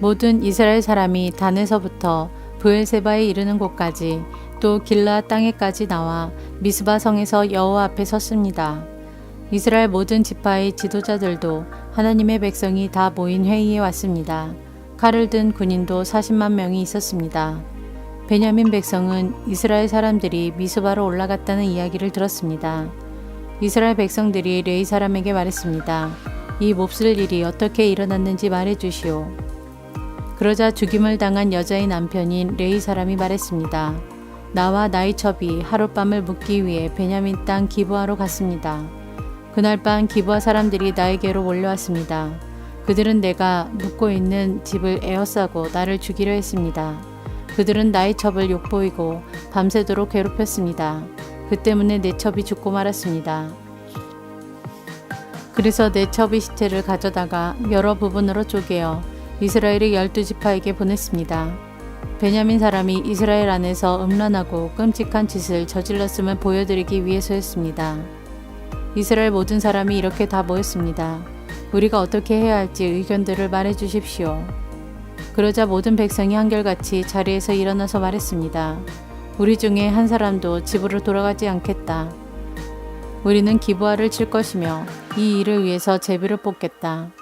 모든 이스라엘 사람이 단에서부터 브엘세바에 이르는 곳까지 또 길르앗 땅에까지 나와 미스바 성에서 여호와 앞에 섰습니다. 이스라엘 모든 지파의 지도자들도 하나님의 백성이 다 모인 회의에 왔습니다. 칼을 든 군인도 40만 명이 있었습니다. 베냐민 백성은 이스라엘 사람들이 미스바로 올라갔다는 이야기를 들었습니다. 이스라엘 백성들이 레위 사람에게 말했습니다. 이 몹쓸 일이 어떻게 일어났는지 말해주시오. 그러자 죽임을 당한 여자의 남편인 레위 사람이 말했습니다. 나와 나의 첩이 하룻밤을 묵기 위해 베냐민 땅 기브아로 갔습니다. 그날 밤 기브아 사람들이 나에게로 몰려왔습니다. 그들은 내가 묵고 있는 집을 에워싸고 나를 죽이려 했습니다. 그들은 나의 첩을 욕보이고 밤새도록 괴롭혔습니다. 그 때문에 내 첩이 죽고 말았습니다. 그래서 내 첩의 시체를 가져다가 여러 부분으로 쪼개어 이스라엘의 12지파에게 보냈습니다. 베냐민 사람이 이스라엘 안에서 음란하고 끔찍한 짓을 저질렀음을 보여드리기 위해서였습니다. 이스라엘 모든 사람이 이렇게 다 모였습니다. 우리가 어떻게 해야 할지 의견들을 말해 주십시오. 그러자 모든 백성이 한결같이 자리에서 일어나서 말했습니다. 우리 중에 한 사람도 집으로 돌아가지 않겠다. 우리는 기브아를 칠 것이며 이 일을 위해서 제비를 뽑겠다.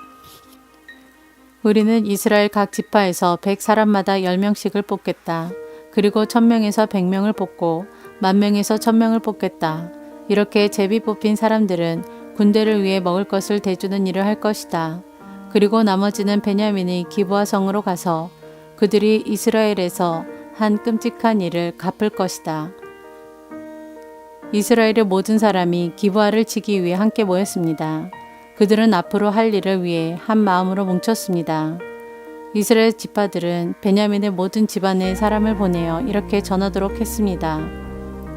우리는 이스라엘 각 지파에서 100사람마다 10명씩을 뽑겠다. 그리고 1000명에서 100명을 뽑고 10,000명에서 1000명을 뽑겠다. 이렇게 제비 뽑힌 사람들은 군대를 위해 먹을 것을 대주는 일을 할 것이다. 그리고 나머지는 베냐민의 기브아 성으로 가서 그들이 이스라엘에서 한 끔찍한 일을 갚을 것이다. 이스라엘의 모든 사람이 기브아를 치기 위해 함께 모였습니다. 그들은 앞으로 할 일을 위해 한 마음으로 뭉쳤습니다. 이스라엘 지파들은 베냐민의 모든 집안에 사람을 보내어 이렇게 전하도록 했습니다.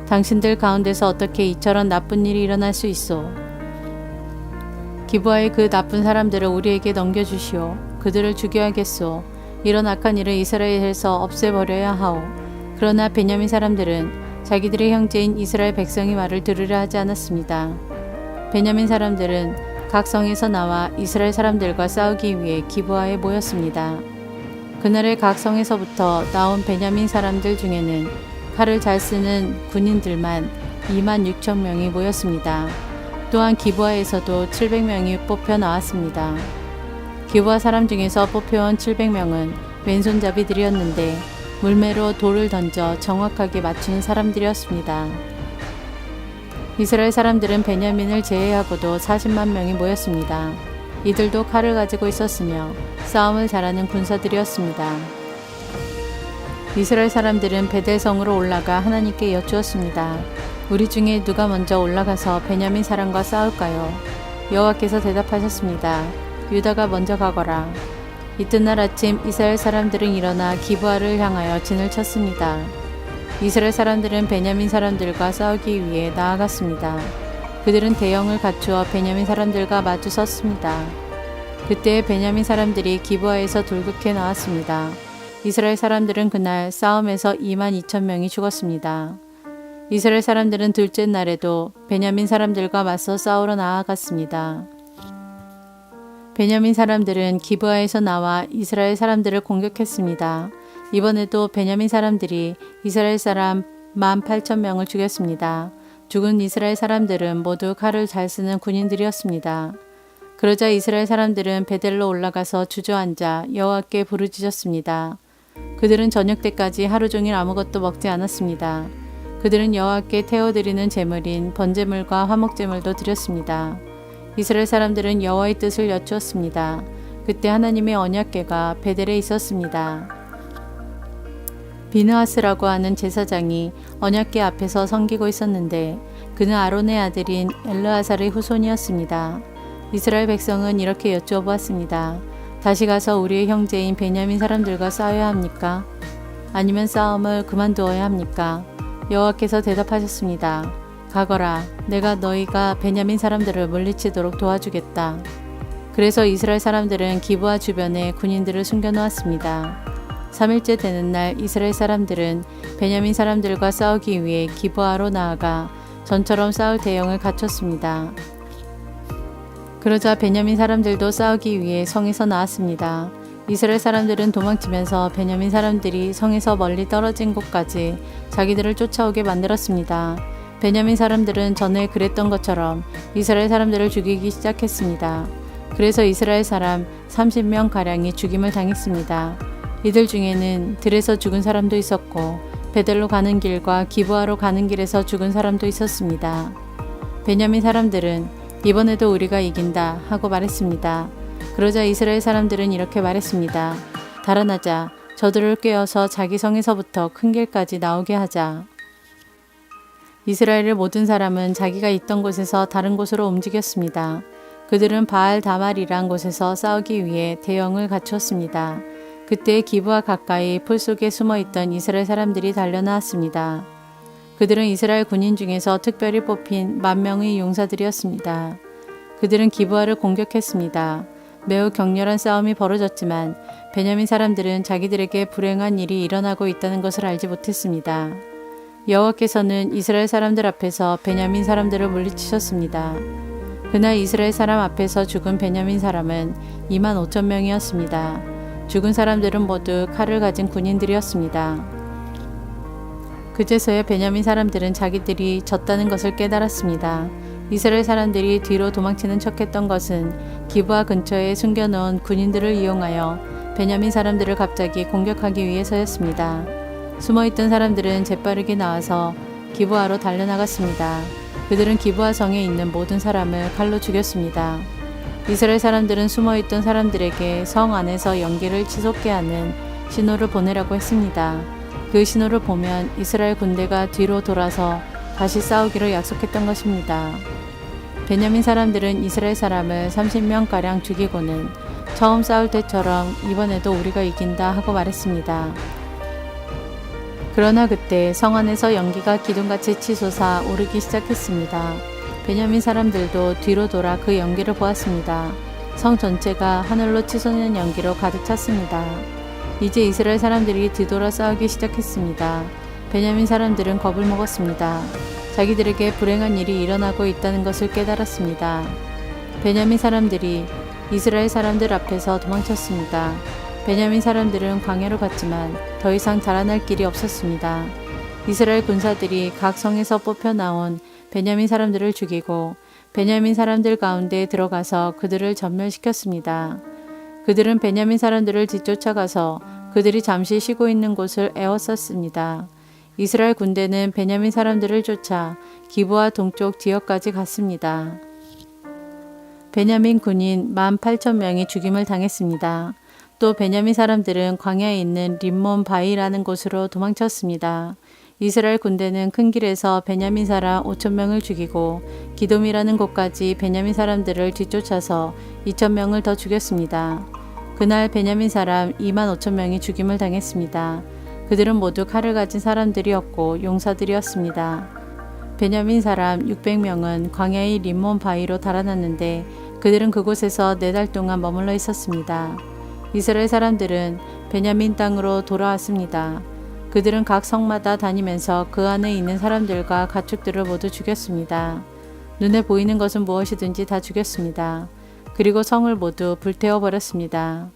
당신들 가운데서 어떻게 이처럼 나쁜 일이 일어날 수 있소? 기브아의 그 나쁜 사람들을 우리에게 넘겨주시오. 그들을 죽여야겠소. 이런 악한 일을 이스라엘에서 없애버려야 하오. 그러나 베냐민 사람들은 자기들의 형제인 이스라엘 백성의 말을 들으려 하지 않았습니다. 베냐민 사람들은 각 성에서 나와 이스라엘 사람들과 싸우기 위해 기브아에 모였습니다. 그날의 각 성에서부터 나온 베냐민 사람들 중에는 칼을 잘 쓰는 군인들만 26,000명이 모였습니다. 또한 기브아에서도 700명이 뽑혀 나왔습니다. 기브아 사람 중에서 뽑혀온 700명은 왼손잡이들이었는데 물매로 돌을 던져 정확하게 맞추는 사람들이었습니다. 이스라엘 사람들은 베냐민을 제외하고도 40만 명이 모였습니다. 이들도 칼을 가지고 있었으며 싸움을 잘하는 군사들이었습니다. 이스라엘 사람들은 베델성으로 올라가 하나님께 여쭈었습니다. 우리 중에 누가 먼저 올라가서 베냐민 사람과 싸울까요? 여호와께서 대답하셨습니다. 유다가 먼저 가거라. 이튿날 아침 이스라엘 사람들은 일어나 기브아를 향하여 진을 쳤습니다. 이스라엘 사람들은 베냐민 사람들과 싸우기 위해 나아갔습니다. 그들은 대형을 갖추어 베냐민 사람들과 마주 섰습니다. 그때 베냐민 사람들이 기브아에서 돌격해 나왔습니다. 이스라엘 사람들은 그날 싸움에서 22,000명이 죽었습니다. 이스라엘 사람들은 둘째 날에도 베냐민 사람들과 맞서 싸우러 나아갔습니다. 베냐민 사람들은 기브아에서 나와 이스라엘 사람들을 공격했습니다. 이번에도 베냐민 사람들이 이스라엘 사람 18,000명을 죽였습니다. 죽은 이스라엘 사람들은 모두 칼을 잘 쓰는 군인들이었습니다. 그러자 이스라엘 사람들은 베델로 올라가서 주저앉아 여호와께 부르짖었습니다. 그들은 저녁 때까지 하루 종일 아무것도 먹지 않았습니다. 그들은 여호와께 태워드리는 제물인 번제물과 화목제물도 드렸습니다. 이스라엘 사람들은 여호와의 뜻을 여쭈었습니다. 그때 하나님의 언약궤가 베델에 있었습니다. 비느하스라고 하는 제사장이 언약궤 앞에서 섬기고 있었는데 그는 아론의 아들인 엘르아살의 후손이었습니다. 이스라엘 백성은 이렇게 여쭈어 보았습니다. 다시 가서 우리의 형제인 베냐민 사람들과 싸워야 합니까? 아니면 싸움을 그만두어야 합니까? 여호와께서 대답하셨습니다. 가거라. 내가 너희가 베냐민 사람들을 물리치도록 도와주겠다. 그래서 이스라엘 사람들은 기브아 주변에 군인들을 숨겨놓았습니다. 3일째 되는 날 이스라엘 사람들은 베냐민 사람들과 싸우기 위해 기브아로 나아가 전처럼 싸울 대형을 갖췄습니다. 그러자 베냐민 사람들도 싸우기 위해 성에서 나왔습니다. 이스라엘 사람들은 도망치면서 베냐민 사람들이 성에서 멀리 떨어진 곳까지 자기들을 쫓아오게 만들었습니다. 베냐민 사람들은 전에 그랬던 것처럼 이스라엘 사람들을 죽이기 시작했습니다. 그래서 이스라엘 사람 30명 가량이 죽임을 당했습니다. 이들 중에는 들에서 죽은 사람도 있었고 베델로 가는 길과 기브아로 가는 길에서 죽은 사람도 있었습니다. 베냐민 사람들은 이번에도 우리가 이긴다 하고 말했습니다. 그러자 이스라엘 사람들은 이렇게 말했습니다. 달아나자. 저들을 꿰어서 자기 성에서부터 큰 길까지 나오게 하자. 이스라엘의 모든 사람은 자기가 있던 곳에서 다른 곳으로 움직였습니다. 그들은 바알 다말이란 곳에서 싸우기 위해 대형을 갖추었습니다. 그때 기브아 가까이 풀 속에 숨어있던 이스라엘 사람들이 달려나왔습니다. 그들은 이스라엘 군인 중에서 특별히 뽑힌 10,000명의 용사들이었습니다. 그들은 기브아를 공격했습니다. 매우 격렬한 싸움이 벌어졌지만 베냐민 사람들은 자기들에게 불행한 일이 일어나고 있다는 것을 알지 못했습니다. 여호와께서는 이스라엘 사람들 앞에서 베냐민 사람들을 물리치셨습니다. 그날 이스라엘 사람 앞에서 죽은 베냐민 사람은 25,000명이었습니다. 죽은 사람들은 모두 칼을 가진 군인들이었습니다. 그제서야 베냐민 사람들은 자기들이 졌다는 것을 깨달았습니다. 이스라엘 사람들이 뒤로 도망치는 척했던 것은 기브아 근처에 숨겨놓은 군인들을 이용하여 베냐민 사람들을 갑자기 공격하기 위해서였습니다. 숨어있던 사람들은 재빠르게 나와서 기브아로 달려나갔습니다. 그들은 기브아 성에 있는 모든 사람을 칼로 죽였습니다. 이스라엘 사람들은 숨어있던 사람들에게 성 안에서 연기를 치솟게 하는 신호를 보내라고 했습니다. 그 신호를 보면 이스라엘 군대가 뒤로 돌아서 다시 싸우기로 약속했던 것입니다. 베냐민 사람들은 이스라엘 사람을 30명가량 죽이고는 처음 싸울 때처럼 이번에도 우리가 이긴다 하고 말했습니다. 그러나 그때 성 안에서 연기가 기둥같이 치솟아 오르기 시작했습니다. 베냐민 사람들도 뒤로 돌아 그 연기를 보았습니다. 성 전체가 하늘로 치솟는 연기로 가득 찼습니다. 이제 이스라엘 사람들이 뒤돌아 싸우기 시작했습니다. 베냐민 사람들은 겁을 먹었습니다. 자기들에게 불행한 일이 일어나고 있다는 것을 깨달았습니다. 베냐민 사람들이 이스라엘 사람들 앞에서 도망쳤습니다. 베냐민 사람들은 광야로 갔지만 더 이상 달아날 길이 없었습니다. 이스라엘 군사들이 각 성에서 뽑혀 나온 베냐민 사람들을 죽이고 베냐민 사람들 가운데 들어가서 그들을 전멸시켰습니다. 그들은 베냐민 사람들을 뒤쫓아가서 그들이 잠시 쉬고 있는 곳을 에워쌌습니다. 이스라엘 군대는 베냐민 사람들을 쫓아 기브아 동쪽 지역까지 갔습니다. 베냐민 군인 18,000명이 죽임을 당했습니다. 또 베냐민 사람들은 광야에 있는 림몬 바이라는 곳으로 도망쳤습니다. 이스라엘 군대는 큰 길에서 베냐민 사람 5,000명을 죽이고 기돔이라는 곳까지 베냐민 사람들을 뒤쫓아서 2,000명을 더 죽였습니다. 그날 베냐민 사람 25,000명이 죽임을 당했습니다. 그들은 모두 칼을 가진 사람들이었고 용사들이었습니다. 베냐민 사람 600명은 광야의 림몬 바위로 달아났는데 그들은 그곳에서 4달 동안 머물러 있었습니다. 이스라엘 사람들은 베냐민 땅으로 돌아왔습니다. 그들은 각 성마다 다니면서 그 안에 있는 사람들과 가축들을 모두 죽였습니다. 눈에 보이는 것은 무엇이든지 다 죽였습니다. 그리고 성을 모두 불태워 버렸습니다.